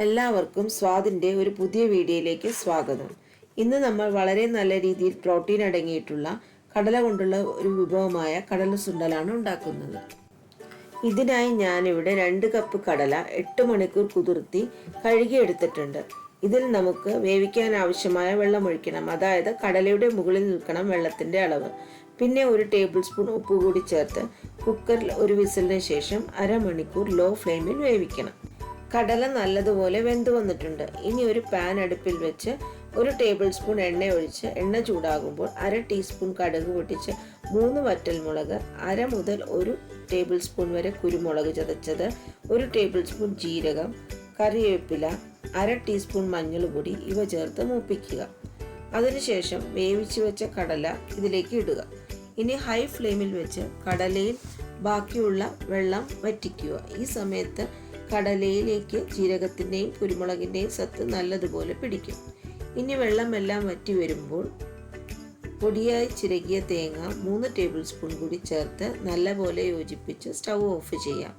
എല്ലാവർക്കും സ്വാദിൻ്റെ ഒരു പുതിയ വീഡിയോയിലേക്ക് സ്വാഗതം. ഇന്ന് നമ്മൾ വളരെ നല്ല രീതിയിൽ പ്രോട്ടീൻ അടങ്ങിയിട്ടുള്ള കടല കൊണ്ടുള്ള ഒരു വിഭവമായ കടല സുണ്ടലാണ് ഉണ്ടാക്കുന്നത്. ഇതിനായി ഞാനിവിടെ 2 കപ്പ് കടല 8 മണിക്കൂർ കുതിർത്തി കഴുകിയെടുത്തിട്ടുണ്ട്. ഇതിൽ നമുക്ക് വേവിക്കാൻ ആവശ്യമായ വെള്ളം ഒഴിക്കണം. അതായത് കടലയുടെ മുകളിൽ നിൽക്കണം വെള്ളത്തിൻ്റെ അളവ്. പിന്നെ 1 ടേബിൾ സ്പൂൺ ഉപ്പ് കൂടി ചേർത്ത് കുക്കറിൽ ഒരു വിസിലിന് ശേഷം അരമണിക്കൂർ ലോ ഫ്ലെയിമിൽ വേവിക്കണം. കടല നല്ലതുപോലെ വെന്ത് വന്നിട്ടുണ്ട്. ഇനി ഒരു പാൻ അടുപ്പിൽ വെച്ച് 1 ടേബിൾ സ്പൂൺ എണ്ണ ഒഴിച്ച് എണ്ണ ചൂടാകുമ്പോൾ 1/2 ടീസ്പൂൺ കടുക് പൊട്ടിച്ച് 3 വറ്റൽമുളക്, 1/2 മുതൽ 1 ടേബിൾ സ്പൂൺ വരെ കുരുമുളക് ചതച്ചത്, 1 ടേബിൾ സ്പൂൺ ജീരകം, കറിവേപ്പില, 1/2 ടീസ്പൂൺ മഞ്ഞൾപ്പൊടി ഇവ ചേർത്ത് മൂപ്പിക്കുക. അതിനുശേഷം വേവിച്ച് വെച്ച കടല ഇതിലേക്ക് ഇടുക. ഇനി ഹൈ ഫ്ലെയിമിൽ വെച്ച് കടലയിൽ ബാക്കിയുള്ള വെള്ളം വറ്റിക്കുക. ഈ സമയത്ത് കടലയിലേക്ക് ജീരകത്തിൻ്റെയും കുരുമുളകിൻ്റെയും സത്ത് നല്ലതുപോലെ പിടിക്കും. ഇനി വെള്ളമെല്ലാം വറ്റി വരുമ്പോൾ പൊടിയായി ചിരകിയ തേങ്ങ 3 ടേബിൾ സ്പൂൺ കൂടി ചേർത്ത് നല്ലപോലെ യോജിപ്പിച്ച് സ്റ്റൗ ഓഫ് ചെയ്യാം.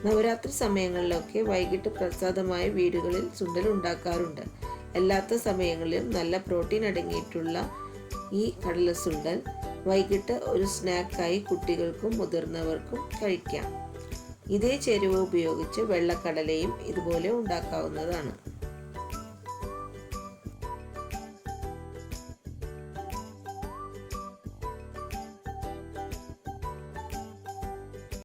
നവരാത്രി സമയങ്ങളിലൊക്കെ വൈകിട്ട് പ്രസാദമായ വീടുകളിൽ സുണ്ടൽ ഉണ്ടാക്കാറുണ്ട്. അല്ലാത്ത സമയങ്ങളിലും നല്ല പ്രോട്ടീൻ അടങ്ങിയിട്ടുള്ള ഈ കടല സുണ്ടൽ വൈകിട്ട് ഒരു സ്നാക്കായി കുട്ടികൾക്കും മുതിർന്നവർക്കും കഴിക്കാം. ഇതേ ചേരുവ ഉപയോഗിച്ച് വെള്ളക്കടലയും ഇതുപോലെ ഉണ്ടാക്കാവുന്നതാണ്.